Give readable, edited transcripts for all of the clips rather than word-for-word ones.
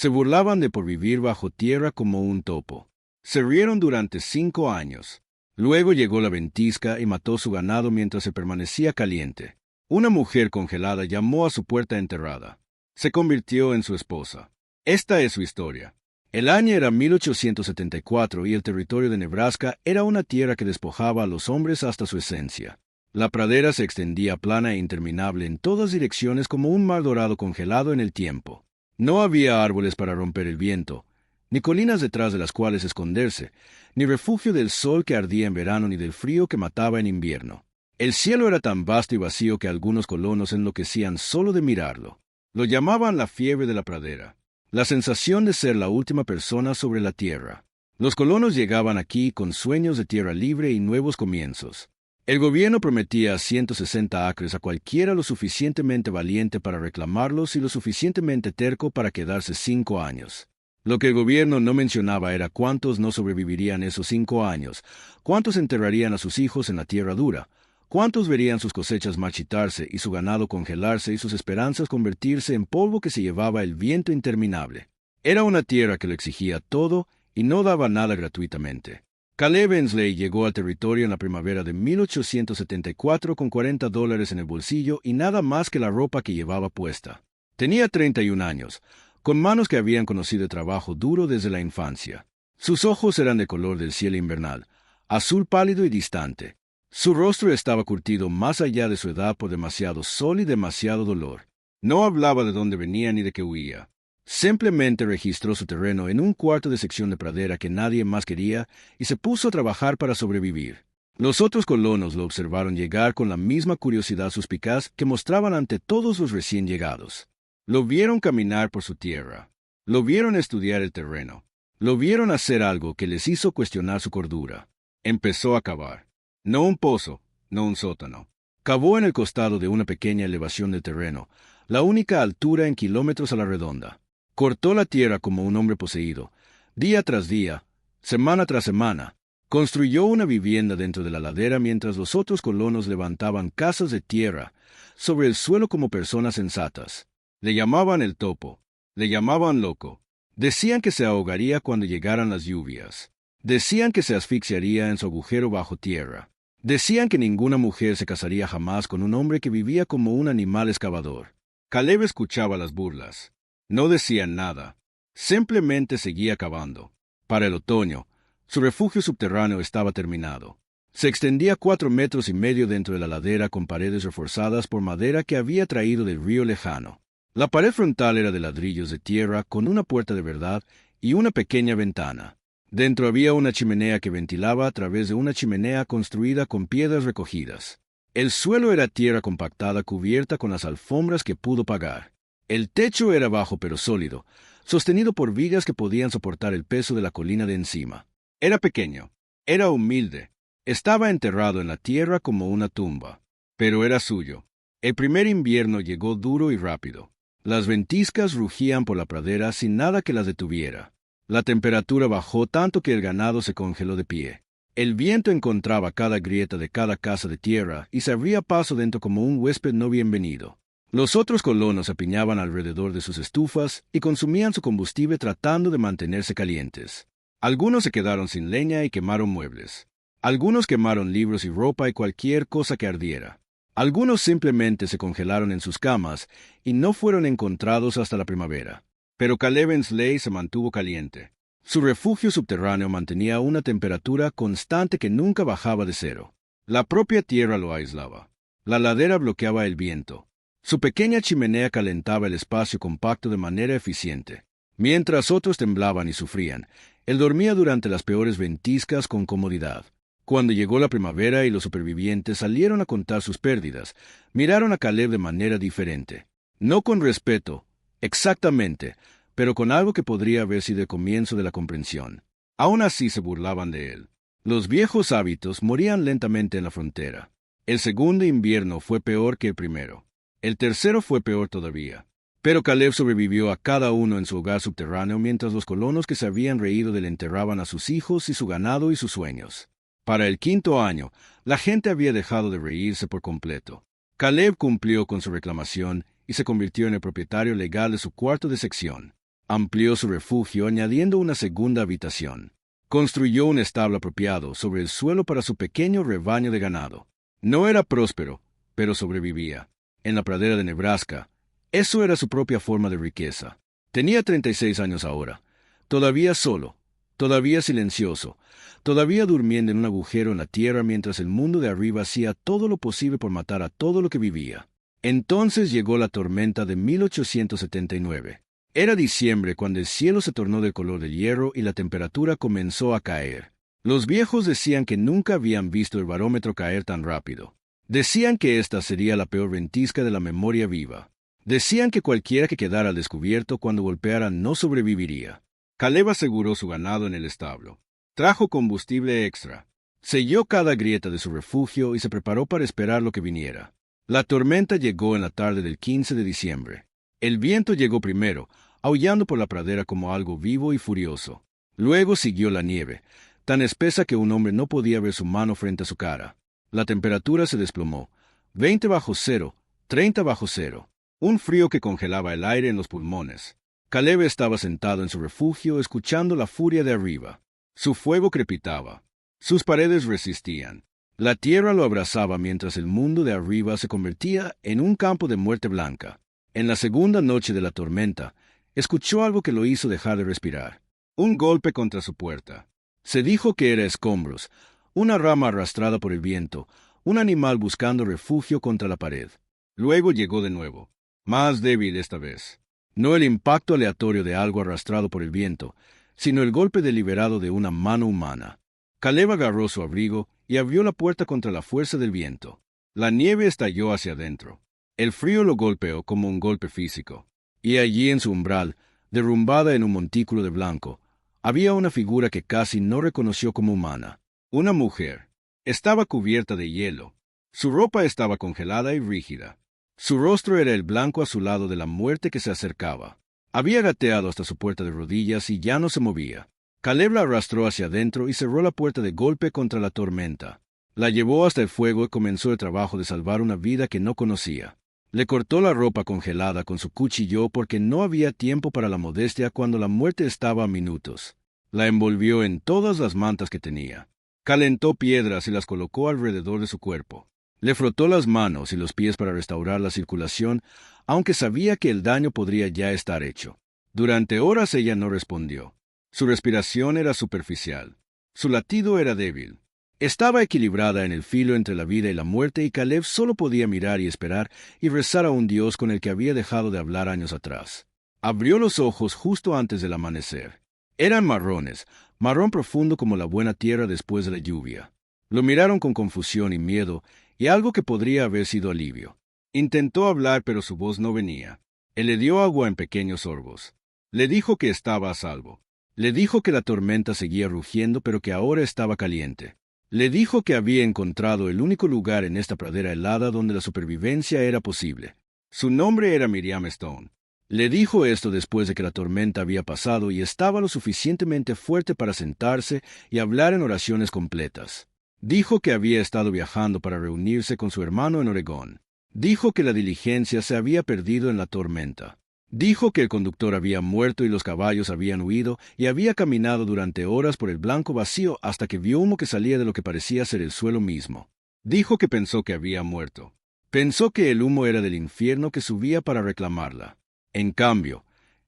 Se burlaban de por vivir bajo tierra como un topo. Se rieron durante 5 años. Luego llegó la ventisca y mató su ganado mientras se permanecía caliente. Una mujer congelada llamó a su puerta enterrada. Se convirtió en su esposa. Esta es su historia. El año era 1874 y el territorio de Nebraska era una tierra que despojaba a los hombres hasta su esencia. La pradera se extendía plana e interminable en todas direcciones como un mar dorado congelado en el tiempo. No había árboles para romper el viento, ni colinas detrás de las cuales esconderse, ni refugio del sol que ardía en verano ni del frío que mataba en invierno. El cielo era tan vasto y vacío que algunos colonos enloquecían solo de mirarlo. Lo llamaban la fiebre de la pradera, la sensación de ser la última persona sobre la tierra. Los colonos llegaban aquí con sueños de tierra libre y nuevos comienzos. El gobierno prometía 160 acres a cualquiera lo suficientemente valiente para reclamarlos y lo suficientemente terco para quedarse 5 años. Lo que el gobierno no mencionaba era cuántos no sobrevivirían esos 5 años, cuántos enterrarían a sus hijos en la tierra dura, cuántos verían sus cosechas marchitarse y su ganado congelarse y sus esperanzas convertirse en polvo que se llevaba el viento interminable. Era una tierra que lo exigía todo y no daba nada gratuitamente. Caleb Ensley llegó al territorio en la primavera de 1874 con $40 en el bolsillo y nada más que la ropa que llevaba puesta. Tenía 31 años, con manos que habían conocido el trabajo duro desde la infancia. Sus ojos eran de color del cielo invernal, azul pálido y distante. Su rostro estaba curtido más allá de su edad por demasiado sol y demasiado dolor. No hablaba de dónde venía ni de qué huía. Simplemente registró su terreno en un cuarto de sección de pradera que nadie más quería y se puso a trabajar para sobrevivir. Los otros colonos lo observaron llegar con la misma curiosidad suspicaz que mostraban ante todos los recién llegados. Lo vieron caminar por su tierra. Lo vieron estudiar el terreno. Lo vieron hacer algo que les hizo cuestionar su cordura. Empezó a cavar. No un pozo, no un sótano. Cavó en el costado de una pequeña elevación del terreno, la única altura en kilómetros a la redonda. Cortó la tierra como un hombre poseído. Día tras día, semana tras semana, construyó una vivienda dentro de la ladera mientras los otros colonos levantaban casas de tierra sobre el suelo como personas sensatas. Le llamaban el topo. Le llamaban loco. Decían que se ahogaría cuando llegaran las lluvias. Decían que se asfixiaría en su agujero bajo tierra. Decían que ninguna mujer se casaría jamás con un hombre que vivía como un animal excavador. Caleb escuchaba las burlas. No decía nada. Simplemente seguía cavando. Para el otoño, su refugio subterráneo estaba terminado. Se extendía 4,5 metros dentro de la ladera con paredes reforzadas por madera que había traído del río lejano. La pared frontal era de ladrillos de tierra con una puerta de verdad y una pequeña ventana. Dentro había una chimenea que ventilaba a través de una chimenea construida con piedras recogidas. El suelo era tierra compactada cubierta con las alfombras que pudo pagar. El techo era bajo pero sólido, sostenido por vigas que podían soportar el peso de la colina de encima. Era pequeño, era humilde, estaba enterrado en la tierra como una tumba, pero era suyo. El primer invierno llegó duro y rápido. Las ventiscas rugían por la pradera sin nada que las detuviera. La temperatura bajó tanto que el ganado se congeló de pie. El viento encontraba cada grieta de cada casa de tierra y se abría paso dentro como un huésped no bienvenido. Los otros colonos se apiñaban alrededor de sus estufas y consumían su combustible tratando de mantenerse calientes. Algunos se quedaron sin leña y quemaron muebles. Algunos quemaron libros y ropa y cualquier cosa que ardiera. Algunos simplemente se congelaron en sus camas y no fueron encontrados hasta la primavera. Pero Caleb Ensley se mantuvo caliente. Su refugio subterráneo mantenía una temperatura constante que nunca bajaba de 0. La propia tierra lo aislaba. La ladera bloqueaba el viento. Su pequeña chimenea calentaba el espacio compacto de manera eficiente. Mientras otros temblaban y sufrían, él dormía durante las peores ventiscas con comodidad. Cuando llegó la primavera y los supervivientes salieron a contar sus pérdidas, miraron a Caleb de manera diferente. No con respeto, exactamente, pero con algo que podría haber sido el comienzo de la comprensión. Aún así se burlaban de él. Los viejos hábitos morían lentamente en la frontera. El segundo invierno fue peor que el primero. El tercero fue peor todavía. Pero Caleb sobrevivió a cada uno en su hogar subterráneo mientras los colonos que se habían reído de él enterraban a sus hijos y su ganado y sus sueños. Para el 5.º año, la gente había dejado de reírse por completo. Caleb cumplió con su reclamación y se convirtió en el propietario legal de su cuarto de sección. Amplió su refugio añadiendo una segunda habitación. Construyó un establo apropiado sobre el suelo para su pequeño rebaño de ganado. No era próspero, pero sobrevivía. En la pradera de Nebraska, eso era su propia forma de riqueza. Tenía 36 años ahora, todavía solo, todavía silencioso, todavía durmiendo en un agujero en la tierra mientras el mundo de arriba hacía todo lo posible por matar a todo lo que vivía. Entonces llegó la tormenta de 1879. Era diciembre cuando el cielo se tornó de color de hierro y la temperatura comenzó a caer. Los viejos decían que nunca habían visto el barómetro caer tan rápido. Decían que esta sería la peor ventisca de la memoria viva. Decían que cualquiera que quedara al descubierto cuando golpeara no sobreviviría. Caleb aseguró su ganado en el establo. Trajo combustible extra. Selló cada grieta de su refugio y se preparó para esperar lo que viniera. La tormenta llegó en la tarde del 15 de diciembre. El viento llegó primero, aullando por la pradera como algo vivo y furioso. Luego siguió la nieve, tan espesa que un hombre no podía ver su mano frente a su cara. La temperatura se desplomó. 20 bajo cero, 30 bajo cero. Un frío que congelaba el aire en los pulmones. Caleb estaba sentado en su refugio escuchando la furia de arriba. Su fuego crepitaba. Sus paredes resistían. La tierra lo abrazaba mientras el mundo de arriba se convertía en un campo de muerte blanca. En la segunda noche de la tormenta, escuchó algo que lo hizo dejar de respirar. Un golpe contra su puerta. Se dijo que era escombros, una rama arrastrada por el viento, un animal buscando refugio contra la pared. Luego llegó de nuevo, más débil esta vez. No el impacto aleatorio de algo arrastrado por el viento, sino el golpe deliberado de una mano humana. Caleb agarró su abrigo y abrió la puerta contra la fuerza del viento. La nieve estalló hacia adentro. El frío lo golpeó como un golpe físico. Y allí en su umbral, derrumbada en un montículo de blanco, había una figura que casi no reconoció como humana. Una mujer. Estaba cubierta de hielo. Su ropa estaba congelada y rígida. Su rostro era el blanco azulado de la muerte que se acercaba. Había gateado hasta su puerta de rodillas y ya no se movía. Caleb la arrastró hacia adentro y cerró la puerta de golpe contra la tormenta. La llevó hasta el fuego y comenzó el trabajo de salvar una vida que no conocía. Le cortó la ropa congelada con su cuchillo porque no había tiempo para la modestia cuando la muerte estaba a minutos. La envolvió en todas las mantas que tenía. Calentó piedras y las colocó alrededor de su cuerpo. Le frotó las manos y los pies para restaurar la circulación, aunque sabía que el daño podría ya estar hecho. Durante horas ella no respondió. Su respiración era superficial. Su latido era débil. Estaba equilibrada en el filo entre la vida y la muerte y Caleb solo podía mirar y esperar y rezar a un Dios con el que había dejado de hablar años atrás. Abrió los ojos justo antes del amanecer. Eran marrones, marrón profundo como la buena tierra después de la lluvia. Lo miraron con confusión y miedo y algo que podría haber sido alivio. Intentó hablar pero su voz no venía. Él le dio agua en pequeños sorbos. Le dijo que estaba a salvo. Le dijo que la tormenta seguía rugiendo pero que ahora estaba caliente. Le dijo que había encontrado el único lugar en esta pradera helada donde la supervivencia era posible. Su nombre era Miriam Stone. Le dijo esto después de que la tormenta había pasado y estaba lo suficientemente fuerte para sentarse y hablar en oraciones completas. Dijo que había estado viajando para reunirse con su hermano en Oregón. Dijo que la diligencia se había perdido en la tormenta. Dijo que el conductor había muerto y los caballos habían huido y había caminado durante horas por el blanco vacío hasta que vio humo que salía de lo que parecía ser el suelo mismo. Dijo que pensó que había muerto. Pensó que el humo era del infierno que subía para reclamarla. En cambio,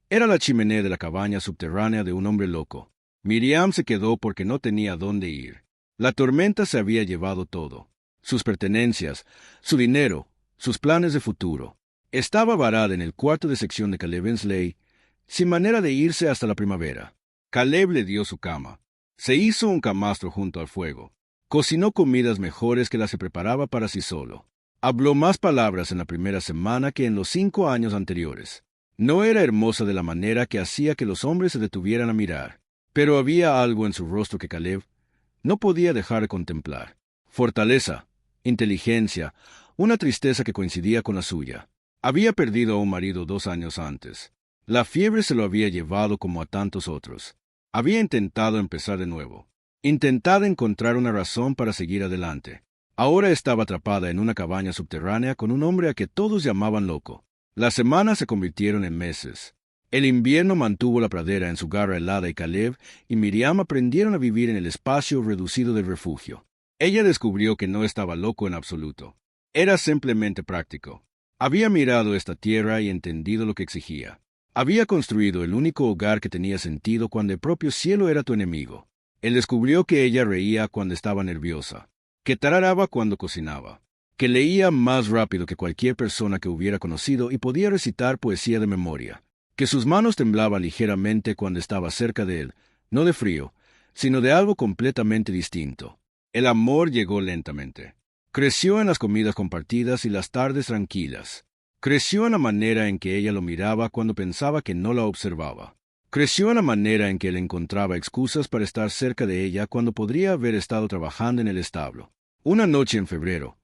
era la chimenea de la cabaña subterránea de un hombre loco. Miriam se quedó porque no tenía dónde ir. La tormenta se había llevado todo. Sus pertenencias, su dinero, sus planes de futuro. Estaba varada en el cuarto de sección de Caleb Ensley, sin manera de irse hasta la primavera. Caleb le dio su cama. Se hizo un camastro junto al fuego. Cocinó comidas mejores que las que preparaba para sí solo. Habló más palabras en la primera semana que en los 5 años anteriores. No era hermosa de la manera que hacía que los hombres se detuvieran a mirar, pero había algo en su rostro que Caleb no podía dejar de contemplar. Fortaleza, inteligencia, una tristeza que coincidía con la suya. Había perdido a un marido 2 años antes. La fiebre se lo había llevado como a tantos otros. Había intentado empezar de nuevo. Intentado encontrar una razón para seguir adelante. Ahora estaba atrapada en una cabaña subterránea con un hombre a que todos llamaban loco. Las semanas se convirtieron en meses. El invierno mantuvo la pradera en su garra helada y Caleb y Miriam aprendieron a vivir en el espacio reducido del refugio. Ella descubrió que no estaba loco en absoluto. Era simplemente práctico. Había mirado esta tierra y entendido lo que exigía. Había construido el único hogar que tenía sentido cuando el propio cielo era tu enemigo. Él descubrió que ella reía cuando estaba nerviosa, que tarareaba cuando cocinaba, que leía más rápido que cualquier persona que hubiera conocido y podía recitar poesía de memoria, que sus manos temblaban ligeramente cuando estaba cerca de él, no de frío, sino de algo completamente distinto. El amor llegó lentamente. Creció en las comidas compartidas y las tardes tranquilas. Creció en la manera en que ella lo miraba cuando pensaba que no la observaba. Creció en la manera en que él encontraba excusas para estar cerca de ella cuando podría haber estado trabajando en el establo. Una noche en febrero,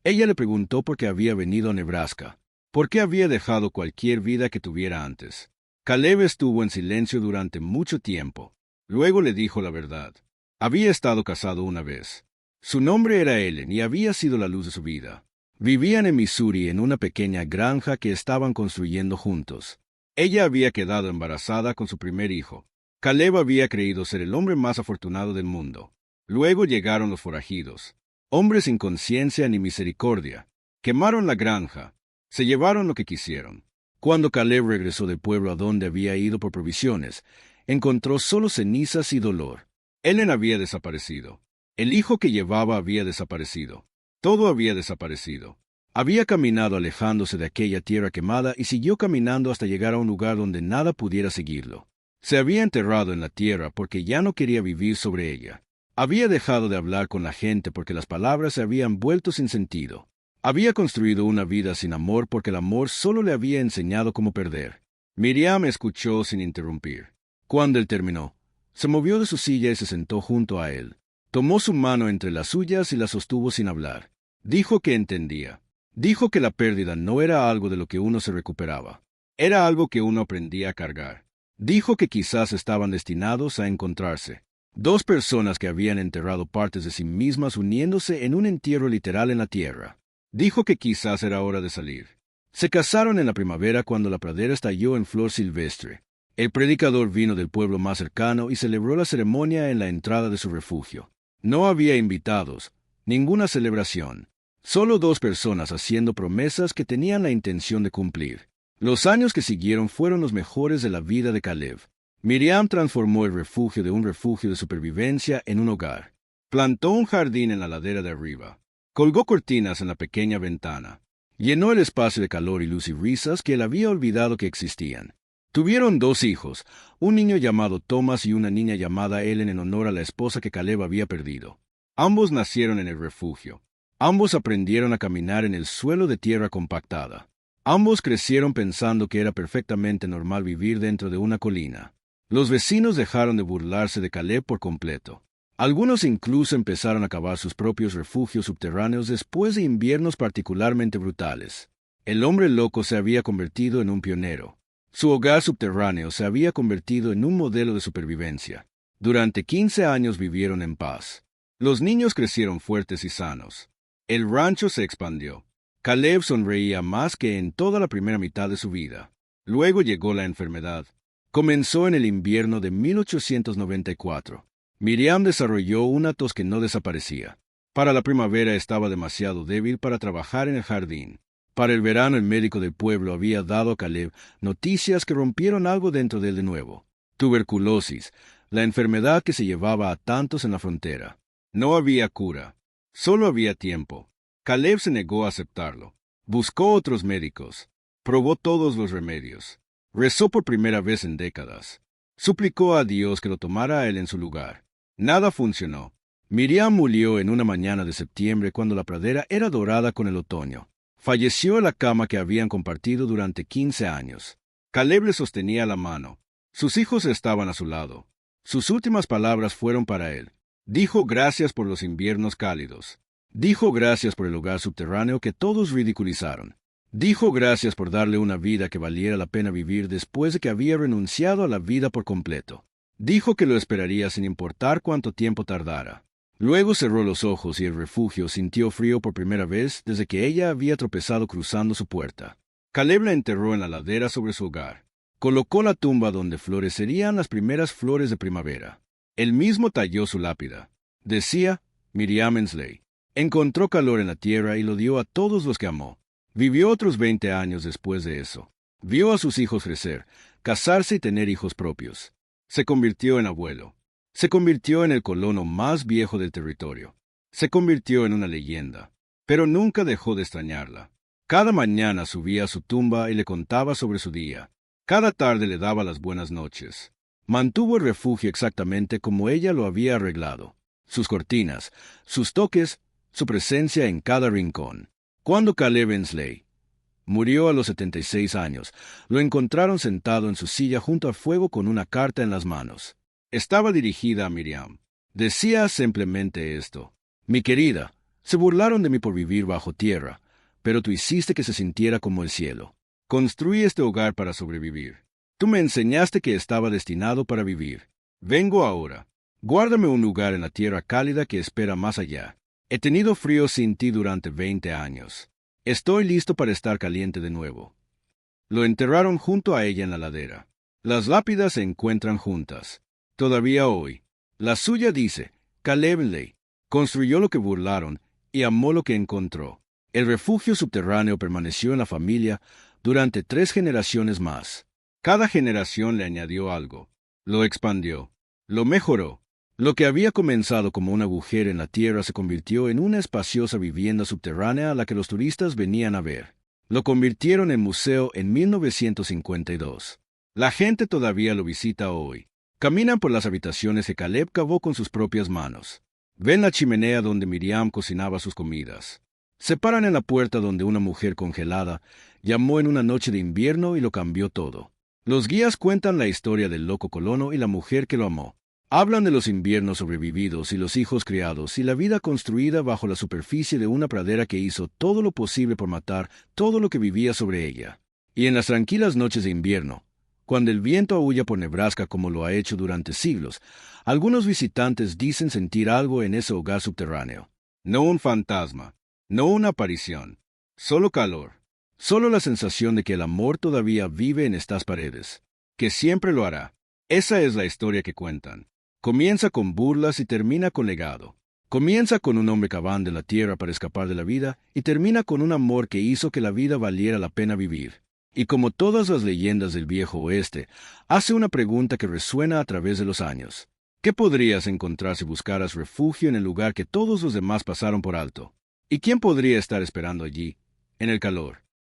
ella le preguntó por qué había venido a Nebraska, por qué había dejado cualquier vida que tuviera antes. Caleb estuvo en silencio durante mucho tiempo. Luego le dijo la verdad. Había estado casado una vez. Su nombre era Ellen y había sido la luz de su vida. Vivían en Missouri en una pequeña granja que estaban construyendo juntos. Ella había quedado embarazada con su primer hijo. Caleb había creído ser el hombre más afortunado del mundo. Luego llegaron los forajidos, hombres sin conciencia ni misericordia. Quemaron la granja. Se llevaron lo que quisieron. Cuando Caleb regresó del pueblo a donde había ido por provisiones, encontró solo cenizas y dolor. Ellen había desaparecido. El hijo que llevaba había desaparecido. Todo había desaparecido. Había caminado alejándose de aquella tierra quemada y siguió caminando hasta llegar a un lugar donde nada pudiera seguirlo. Se había enterrado en la tierra porque ya no quería vivir sobre ella. Había dejado de hablar con la gente porque las palabras se habían vuelto sin sentido. Había construido una vida sin amor porque el amor solo le había enseñado cómo perder. Miriam escuchó sin interrumpir. Cuando él terminó, se movió de su silla y se sentó junto a él. Tomó su mano entre las suyas y la sostuvo sin hablar. Dijo que entendía. Dijo que la pérdida no era algo de lo que uno se recuperaba. Era algo que uno aprendía a cargar. Dijo que quizás estaban destinados a encontrarse. Dos personas que habían enterrado partes de sí mismas uniéndose en un entierro literal en la tierra. Dijo que quizás era hora de salir. Se casaron en la primavera cuando la pradera estalló en flor silvestre. El predicador vino del pueblo más cercano y celebró la ceremonia en la entrada de su refugio. No había invitados, ninguna celebración. Solo dos personas haciendo promesas que tenían la intención de cumplir. Los años que siguieron fueron los mejores de la vida de Caleb. Miriam transformó el refugio de un refugio de supervivencia en un hogar. Plantó un jardín en la ladera de arriba. Colgó cortinas en la pequeña ventana. Llenó el espacio de calor y luz y risas que él había olvidado que existían. Tuvieron dos hijos, un niño llamado Thomas y una niña llamada Ellen en honor a la esposa que Caleb había perdido. Ambos nacieron en el refugio. Ambos aprendieron a caminar en el suelo de tierra compactada. Ambos crecieron pensando que era perfectamente normal vivir dentro de una colina. Los vecinos dejaron de burlarse de Caleb por completo. Algunos incluso empezaron a cavar sus propios refugios subterráneos después de inviernos particularmente brutales. El hombre loco se había convertido en un pionero. Su hogar subterráneo se había convertido en un modelo de supervivencia. Durante 15 años vivieron en paz. Los niños crecieron fuertes y sanos. El rancho se expandió. Caleb sonreía más que en toda la primera mitad de su vida. Luego llegó la enfermedad. Comenzó en el invierno de 1894. Miriam desarrolló una tos que no desaparecía. Para la primavera estaba demasiado débil para trabajar en el jardín. Para el verano el médico del pueblo había dado a Caleb noticias que rompieron algo dentro de él de nuevo. Tuberculosis, la enfermedad que se llevaba a tantos en la frontera. No había cura. Solo había tiempo. Caleb se negó a aceptarlo. Buscó otros médicos. Probó todos los remedios. Rezó por primera vez en décadas. Suplicó a Dios que lo tomara a él en su lugar. Nada funcionó. Miriam murió en una mañana de septiembre cuando la pradera era dorada con el otoño. Falleció en la cama que habían compartido durante 15 años. Caleb le sostenía la mano. Sus hijos estaban a su lado. Sus últimas palabras fueron para él. Dijo gracias por los inviernos cálidos. Dijo gracias por el hogar subterráneo que todos ridiculizaron. Dijo gracias por darle una vida que valiera la pena vivir después de que había renunciado a la vida por completo. Dijo que lo esperaría sin importar cuánto tiempo tardara. Luego cerró los ojos y el refugio sintió frío por primera vez desde que ella había tropezado cruzando su puerta. Caleb la enterró en la ladera sobre su hogar. Colocó la tumba donde florecerían las primeras flores de primavera. Él mismo talló su lápida. Decía Miriam Ensley. Encontró calor en la tierra y lo dio a todos los que amó. Vivió otros 20 años después de eso. Vio a sus hijos crecer, casarse y tener hijos propios. Se convirtió en abuelo. Se convirtió en el colono más viejo del territorio. Se convirtió en una leyenda. Pero nunca dejó de extrañarla. Cada mañana subía a su tumba y le contaba sobre su día. Cada tarde le daba las buenas noches. Mantuvo el refugio exactamente como ella lo había arreglado. Sus cortinas, sus toques, su presencia en cada rincón. Cuando Caleb Ensley murió a los 76 años, lo encontraron sentado en su silla junto al fuego con una carta en las manos. Estaba dirigida a Miriam. Decía simplemente esto: Mi querida, se burlaron de mí por vivir bajo tierra, pero tú hiciste que se sintiera como el cielo. Construí este hogar para sobrevivir. Tú me enseñaste que estaba destinado para vivir. Vengo ahora. Guárdame un lugar en la tierra cálida que espera más allá. He tenido frío sin ti durante 20 años. Estoy listo para estar caliente de nuevo. Lo enterraron junto a ella en la ladera. Las lápidas se encuentran juntas. Todavía hoy. La suya dice: Caleb Ensley construyó lo que burlaron y amó lo que encontró. El refugio subterráneo permaneció en la familia durante 3 generaciones más. Cada generación le añadió algo. Lo expandió. Lo mejoró. Lo que había comenzado como un agujero en la tierra se convirtió en una espaciosa vivienda subterránea a la que los turistas venían a ver. Lo convirtieron en museo en 1952. La gente todavía lo visita hoy. Caminan por las habitaciones que Caleb cavó con sus propias manos. Ven la chimenea donde Miriam cocinaba sus comidas. Se paran en la puerta donde una mujer congelada llamó en una noche de invierno y lo cambió todo. Los guías cuentan la historia del loco colono y la mujer que lo amó. Hablan de los inviernos sobrevividos y los hijos criados y la vida construida bajo la superficie de una pradera que hizo todo lo posible por matar todo lo que vivía sobre ella. Y en las tranquilas noches de invierno, cuando el viento aúlla por Nebraska como lo ha hecho durante siglos, algunos visitantes dicen sentir algo en ese hogar subterráneo. No un fantasma, no una aparición, solo calor, solo la sensación de que el amor todavía vive en estas paredes, que siempre lo hará. Esa es la historia que cuentan. Comienza con burlas y termina con legado. Comienza con un hombre cavando en la tierra para escapar de la vida y termina con un amor que hizo que la vida valiera la pena vivir. Y como todas las leyendas del viejo oeste, hace una pregunta que resuena a través de los años. ¿Qué podrías encontrar si buscaras refugio en el lugar que todos los demás pasaron por alto? ¿Y quién podría estar esperando allí, en el calor?